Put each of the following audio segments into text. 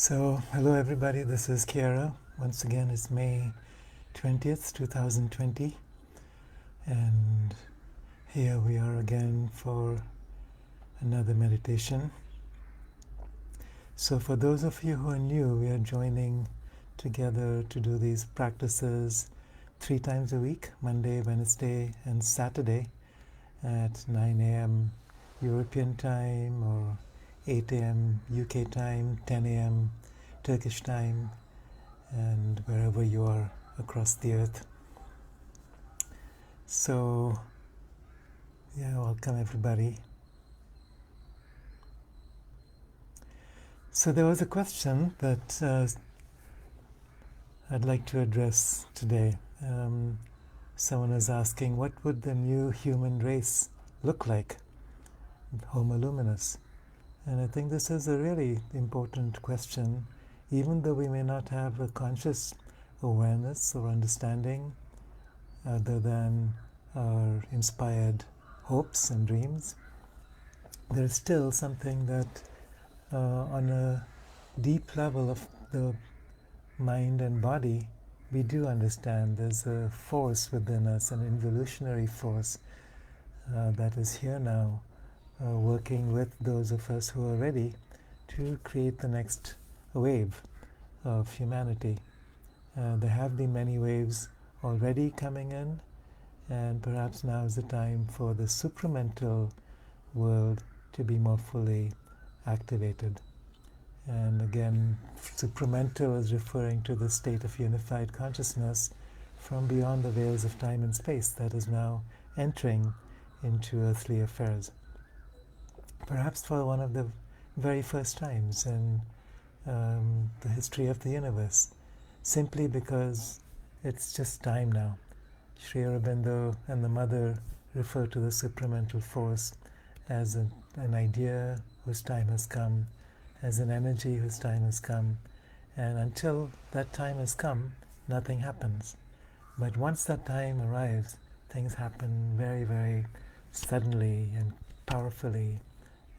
So, hello everybody, this is Kiara. Once again, it's May 20th, 2020, and here we are again for another meditation. So, for those of you who are new, we are joining together to do these practices 3 times a week, Monday, Wednesday, and Saturday at 9 a.m. European time or 8 a.m. UK time, 10 a.m. Turkish time, and wherever you are across the earth. So, welcome everybody. So there was a question that I'd like to address today. Someone is asking, what would the new human race look like? Homo luminous. And I think this is a really important question, even though we may not have a conscious awareness or understanding other than our inspired hopes and dreams. There is still something that on a deep level of the mind and body we do understand. There's a force within us, an evolutionary force that is here now, working with those of us who are ready to create the next wave of humanity. There have been many waves already coming in, and perhaps now is the time for the supramental world to be more fully activated. And again, supramental is referring to the state of unified consciousness from beyond the veils of time and space that is now entering into earthly affairs. Perhaps for one of the very first times in the history of the universe, simply because it's just time now. Sri Aurobindo and the Mother refer to the supramental force as an idea whose time has come, as an energy whose time has come, and until that time has come, nothing happens. But once that time arrives, things happen very, very suddenly and powerfully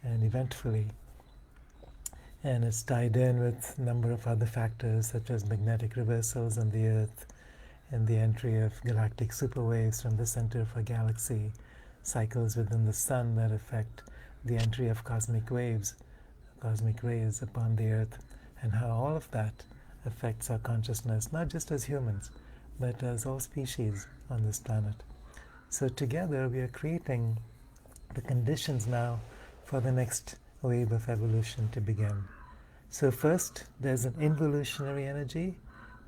and eventfully. And it's tied in with a number of other factors such as magnetic reversals on the Earth and the entry of galactic superwaves from the center of a galaxy, cycles within the Sun that affect the entry of cosmic waves, cosmic rays upon the Earth, and how all of that affects our consciousness, not just as humans, but as all species on this planet. So together we are creating the conditions now for the next wave of evolution to begin. So first, there's an involutionary energy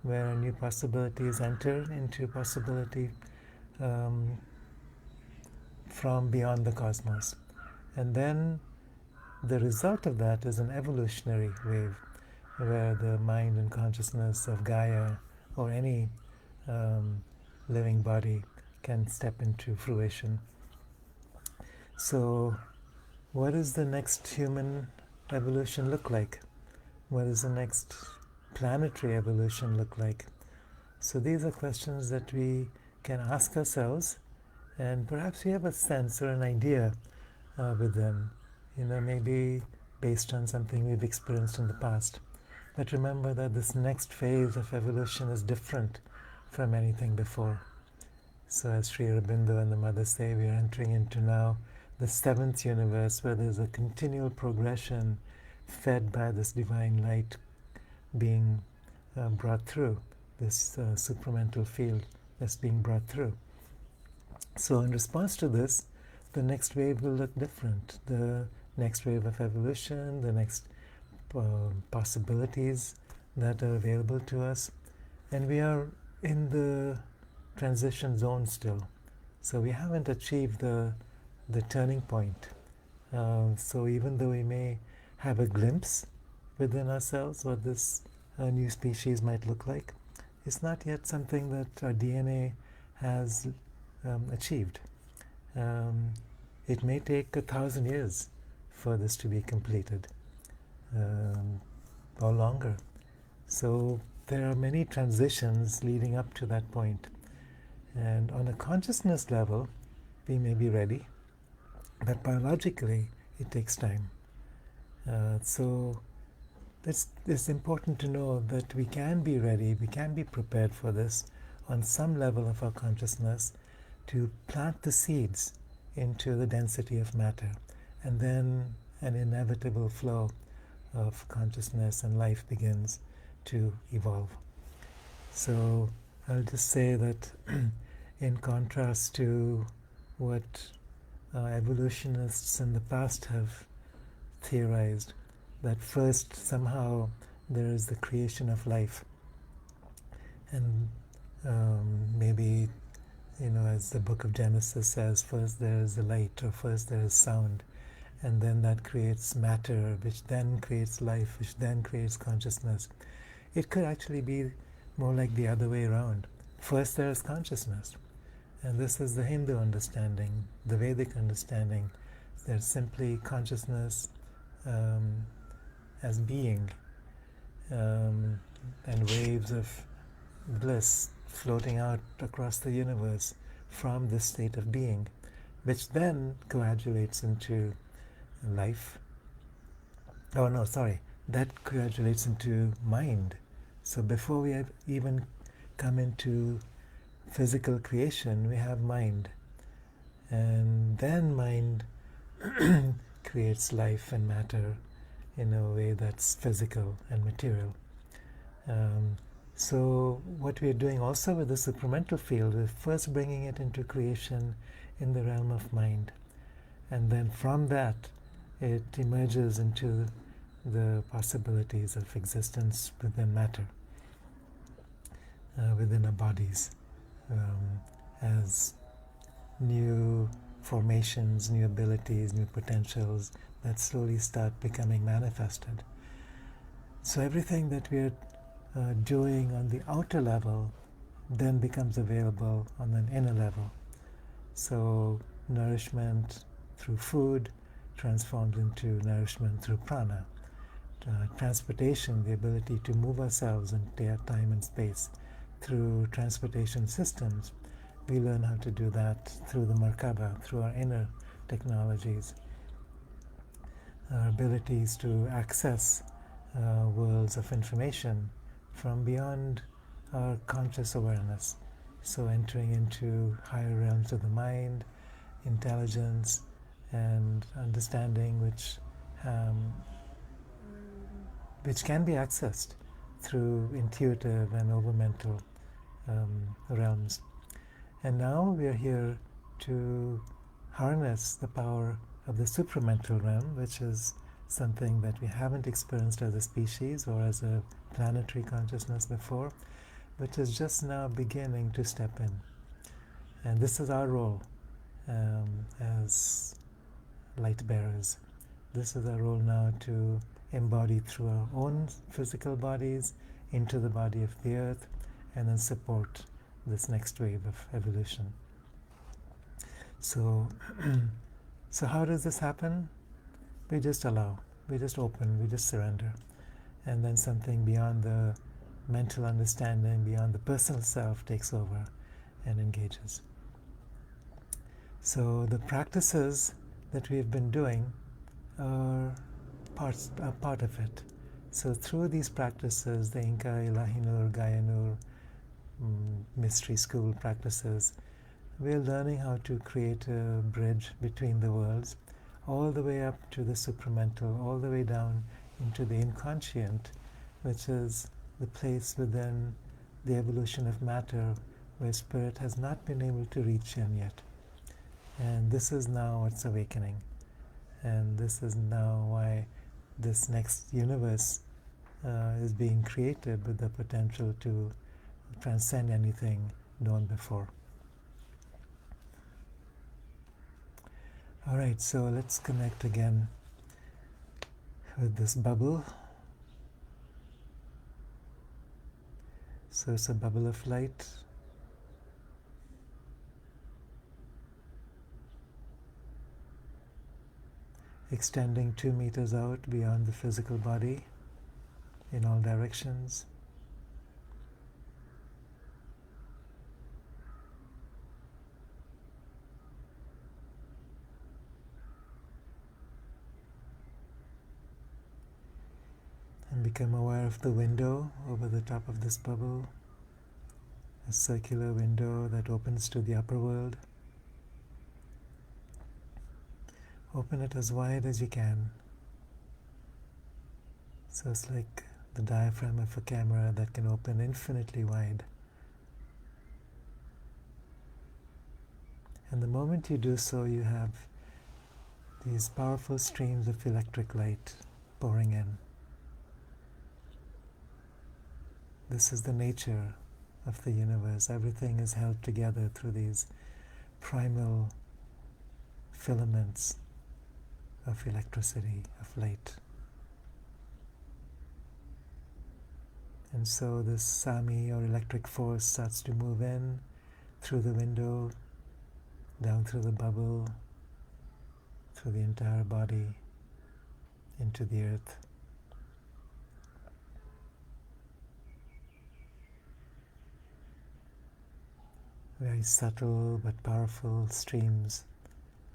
where new possibilities enter into possibility from beyond the cosmos. And then the result of that is an evolutionary wave where the mind and consciousness of Gaia or any living body can step into fruition. So what does the next human evolution look like? What does the next planetary evolution look like? So these are questions that we can ask ourselves, and perhaps we have a sense or an idea within, maybe based on something we've experienced in the past. But remember that this next phase of evolution is different from anything before. So as Sri Aurobindo and the Mother say, we are entering into now the 7th universe, where there's a continual progression fed by this divine light being brought through, this supramental field that's being brought through. So in response to this, the next wave will look different. The next wave of evolution, the next possibilities that are available to us. And we are in the transition zone still. So we haven't achieved the turning point. So even though we may have a glimpse within ourselves what this new species might look like, it's not yet something that our DNA has achieved. It may take 1,000 years for this to be completed, or longer. So there are many transitions leading up to that point. And on a consciousness level, we may be ready, but biologically, it takes time. So it's important to know that we can be ready, we can be prepared for this on some level of our consciousness to plant the seeds into the density of matter, and then an inevitable flow of consciousness and life begins to evolve. So I'll just say that in contrast to what evolutionists in the past have theorized, that first somehow there is the creation of life, and maybe, as the book of Genesis says, first there is the light, or first there is sound, and then that creates matter, which then creates life, which then creates consciousness. It could actually be more like the other way around. First there is consciousness, and this is the Hindu understanding, the Vedic understanding. There's simply consciousness as being, and waves of bliss floating out across the universe from this state of being, which then coagulates into life. Oh no, sorry, that coagulates into mind. So before we have even come into physical creation, we have mind, and then mind creates life and matter in a way that's physical and material. So what we are doing also with the supramental field is first bringing it into creation in the realm of mind, and then from that it emerges into the possibilities of existence within matter, within our bodies, as new formations, new abilities, new potentials that slowly start becoming manifested. So everything that we are doing on the outer level then becomes available on an inner level. So nourishment through food transformed into nourishment through prana. Transportation, the ability to move ourselves in time and space through transportation systems. We learn how to do that through the Merkaba, through our inner technologies. Our abilities to access worlds of information from beyond our conscious awareness. So entering into higher realms of the mind, intelligence, and understanding, which can be accessed through intuitive and overmental realms. And now we are here to harness the power of the supramental realm, which is something that we haven't experienced as a species or as a planetary consciousness before, which is just now beginning to step in. And this is our role as light bearers. This is our role now to embody through our own physical bodies into the body of the earth, and then support this next wave of evolution. So, so how does this happen? We just allow, we just open, we just surrender. And then something beyond the mental understanding, beyond the personal self takes over and engages. So the practices that we've been doing are part of it. So through these practices, the Inca, Ilahinur, Gaia Nur, mystery school practices, we're learning how to create a bridge between the worlds, all the way up to the supramental, all the way down into the inconscient, which is the place within the evolution of matter where spirit has not been able to reach in yet. And this is now what's awakening. And this is now why this next universe is being created with the potential to transcend anything known before. All right, so let's connect again with this bubble. So it's a bubble of light. Extending 2 meters out beyond the physical body in all directions. And become aware of the window over the top of this bubble, a circular window that opens to the upper world. Open it as wide as you can. So it's like the diaphragm of a camera that can open infinitely wide. And the moment you do so, you have these powerful streams of electric light pouring in. This is the nature of the universe. Everything is held together through these primal filaments of electricity, of light. And so this Sami or electric force starts to move in through the window, down through the bubble, through the entire body, into the earth. Very subtle but powerful streams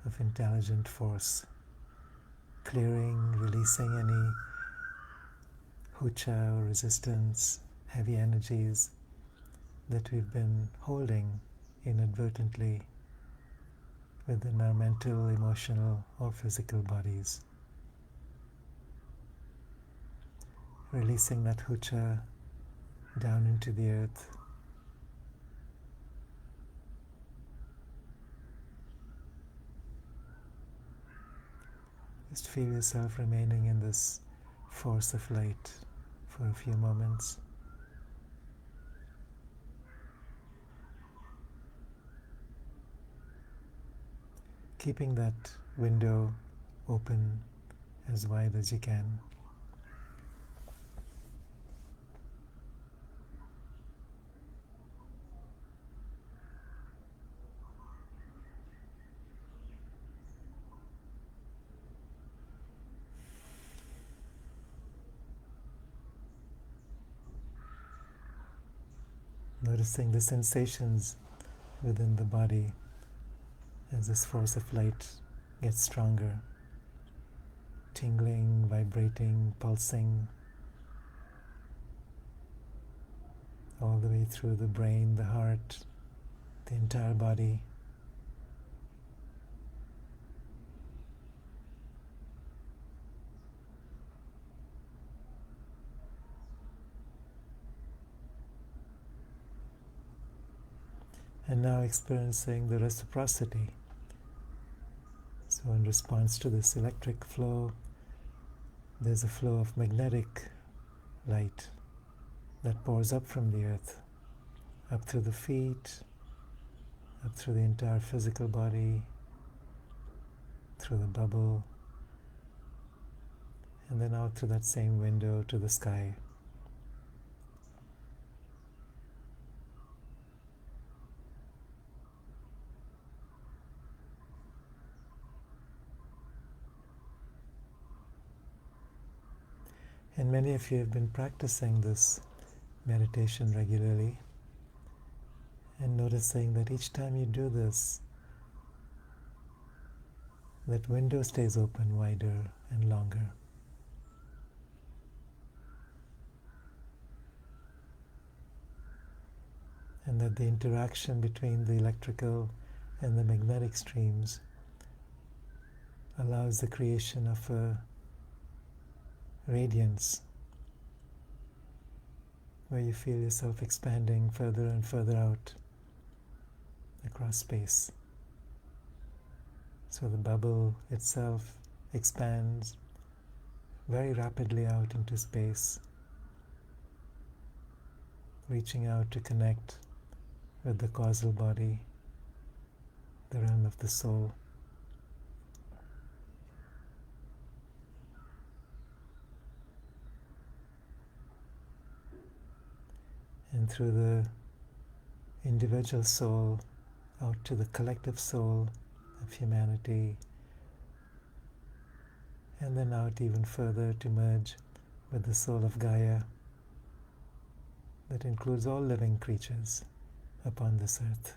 of intelligent force, clearing, releasing any hucha or resistance, heavy energies that we've been holding inadvertently within our mental, emotional, or physical bodies. Releasing that hucha down into the earth. Just feel yourself remaining in this force of light for a few moments. Keeping that window open as wide as you can. Noticing the sensations within the body as this force of light gets stronger. Tingling, vibrating, pulsing, all the way through the brain, the heart, the entire body. And now experiencing the reciprocity. So in response to this electric flow, there's a flow of magnetic light that pours up from the earth, up through the feet, up through the entire physical body, through the bubble, and then out through that same window to the sky. And many of you have been practicing this meditation regularly and noticing that each time you do this, that window stays open wider and longer. And that the interaction between the electrical and the magnetic streams allows the creation of a radiance where you feel yourself expanding further and further out across space. So the bubble itself expands very rapidly out into space, reaching out to connect with the causal body, the realm of the soul. And through the individual soul out to the collective soul of humanity, and then out even further to merge with the soul of Gaia that includes all living creatures upon this earth.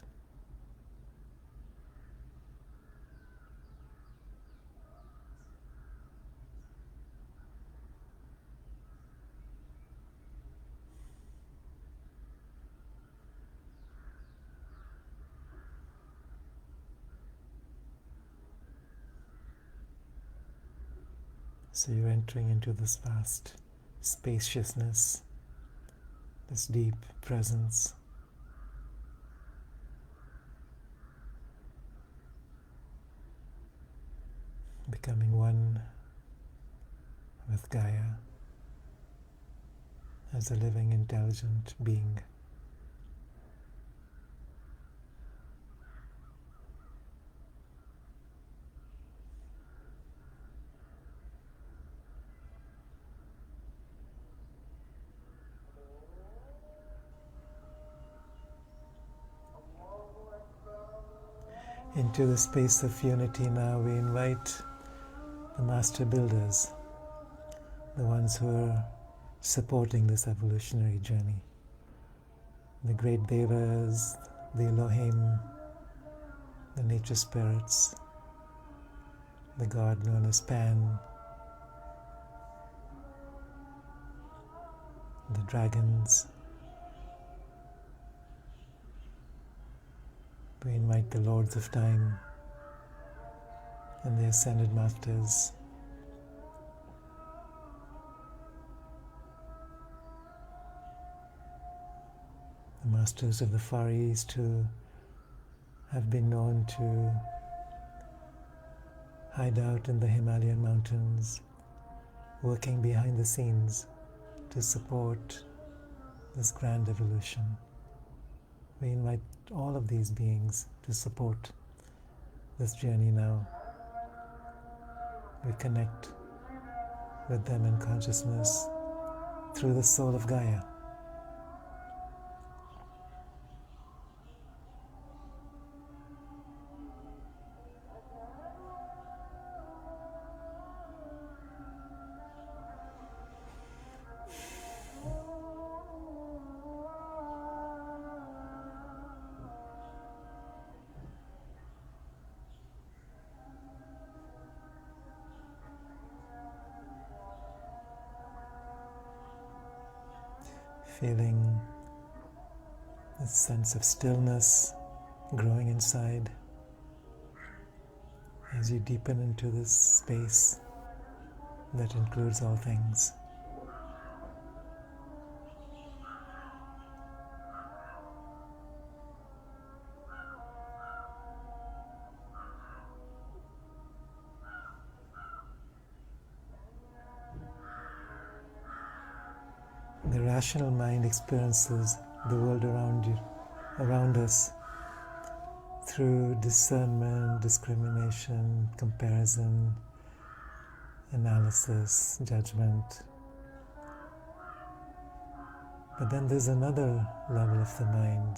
So you're entering into this vast spaciousness, this deep presence, becoming one with Gaia as a living, intelligent being. Into the space of unity now we invite the master builders, the ones who are supporting this evolutionary journey. The great devas, the Elohim, the nature spirits, the god known as Pan, the dragons. We invite the lords of time and the ascended masters, the masters of the Far East who have been known to hide out in the Himalayan mountains, working behind the scenes to support this grand evolution. We invite all of these beings to support this journey now. We connect with them in consciousness through the soul of Gaia. Feeling a sense of stillness growing inside as you deepen into this space that includes all things. The rational mind experiences the world around us through discernment, discrimination, comparison, analysis, judgment. But then there's another level of the mind,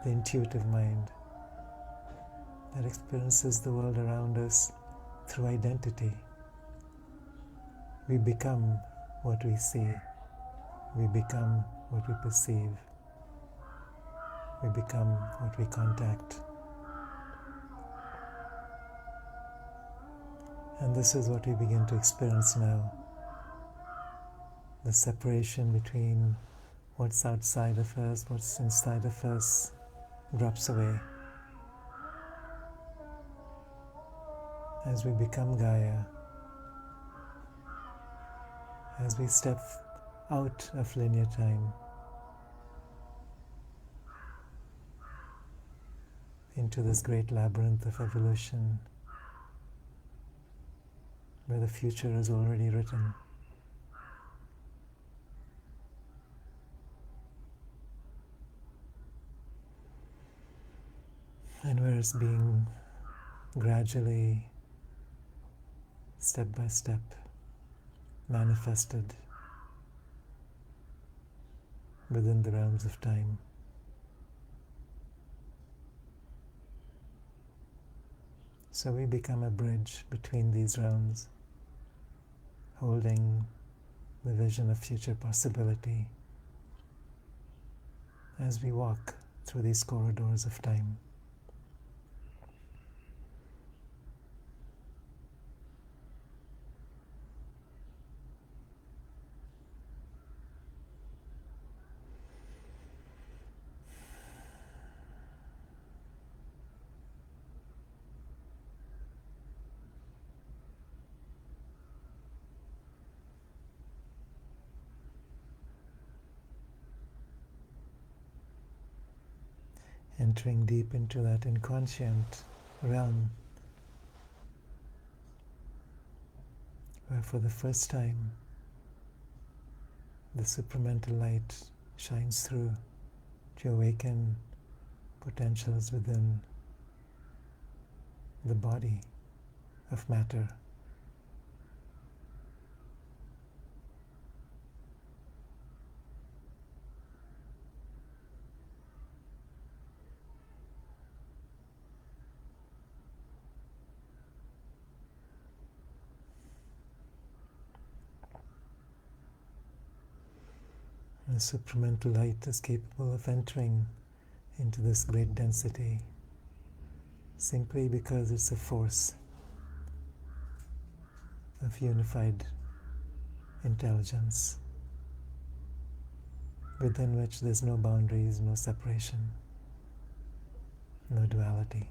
the intuitive mind, that experiences the world around us through identity. We become what we see. We become what we perceive. We become what we contact. And this is what we begin to experience now. The separation between what's outside of us, what's inside of us, drops away. As we become Gaia, as we step out of linear time into this great labyrinth of evolution where the future is already written. And where it's being gradually, step by step, manifested within the realms of time. So we become a bridge between these realms, holding the vision of future possibility as we walk through these corridors of time. entering deep into that inconscient realm where for the first time the supramental light shines through to awaken potentials within the body of matter. The supramental light is capable of entering into this great density simply because it's a force of unified intelligence within which there's no boundaries, no separation, no duality.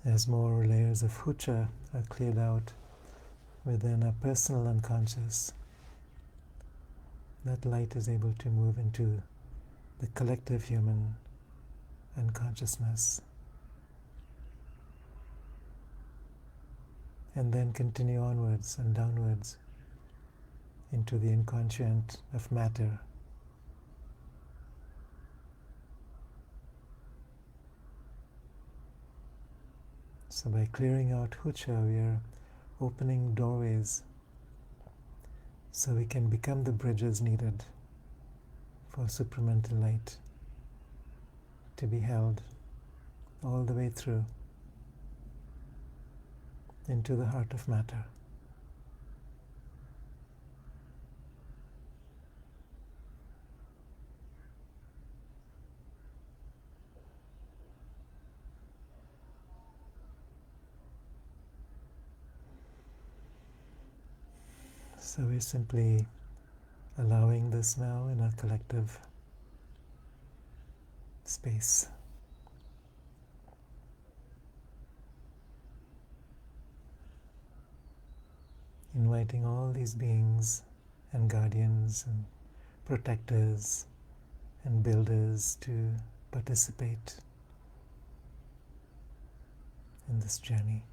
As more layers of hucha are cleared out within our personal unconscious, that light is able to move into the collective human unconsciousness and then continue onwards and downwards into the inconscient of matter. So by clearing out hucha, we are opening doorways so we can become the bridges needed for supramental light to be held all the way through into the heart of matter. So we're simply allowing this now in our collective space. Inviting all these beings and guardians and protectors and builders to participate in this journey.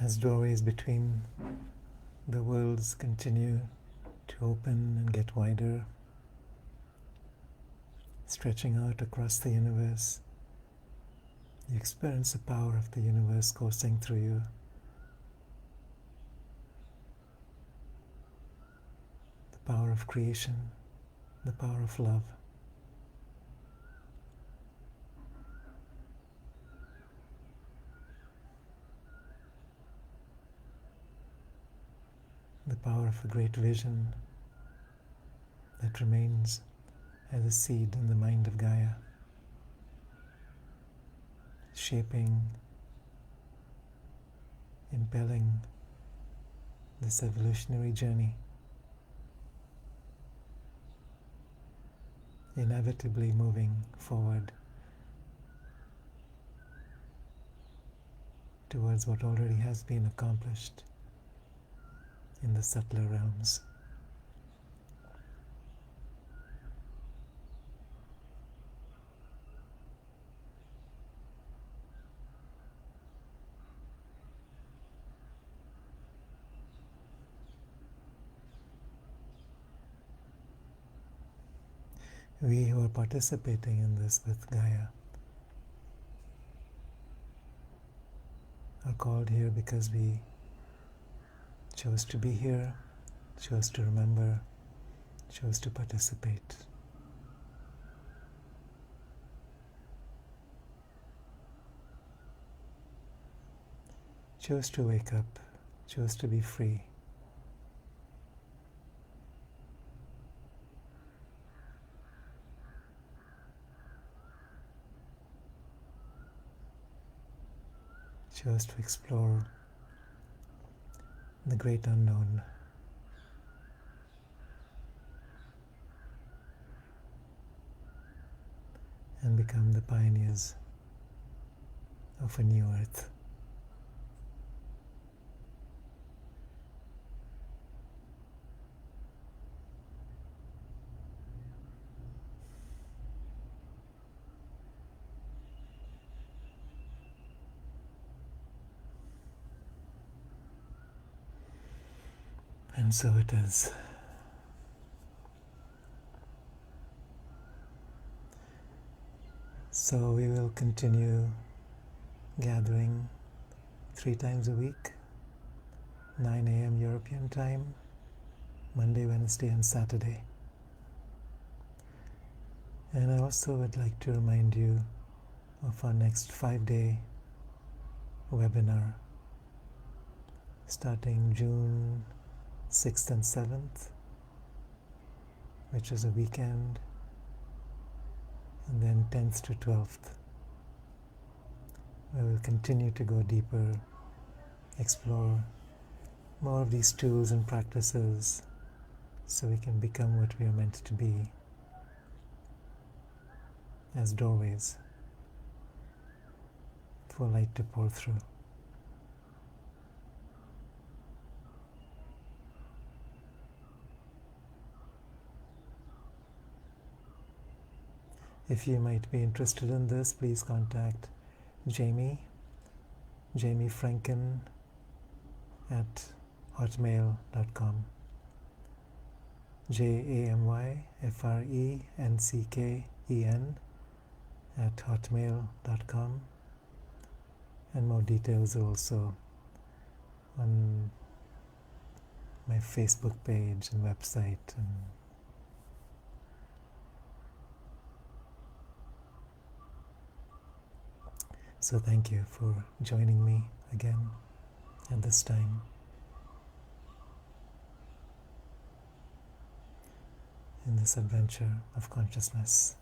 as doorways between the worlds continue to open and get wider, stretching out across the universe, you experience the power of the universe coursing through you. The power of creation, the power of love. The power of a great vision that remains as a seed in the mind of Gaia, shaping, impelling this evolutionary journey, inevitably moving forward towards what already has been accomplished in the subtler realms. We who are participating in this with Gaia are called here because we chose to be here, chose to remember, chose to participate. Chose to wake up, chose to be free. Chose to explore the great unknown. And become the pioneers of a new earth. And so it is. So we will continue gathering 3 times a week, 9 a.m. European time, Monday, Wednesday, and Saturday. And I also would like to remind you of our next 5-day webinar starting June 6th and 7th, which is a weekend, and then 10th to 12th. We will continue to go deeper, explore more of these tools and practices so we can become what we are meant to be as doorways for light to pour through. If you might be interested in this, please contact Jamie Franken at hotmail.com. JamyFrencken at hotmail.com. And more details are also on my Facebook page and website. So thank you for joining me again at this time in this adventure of consciousness.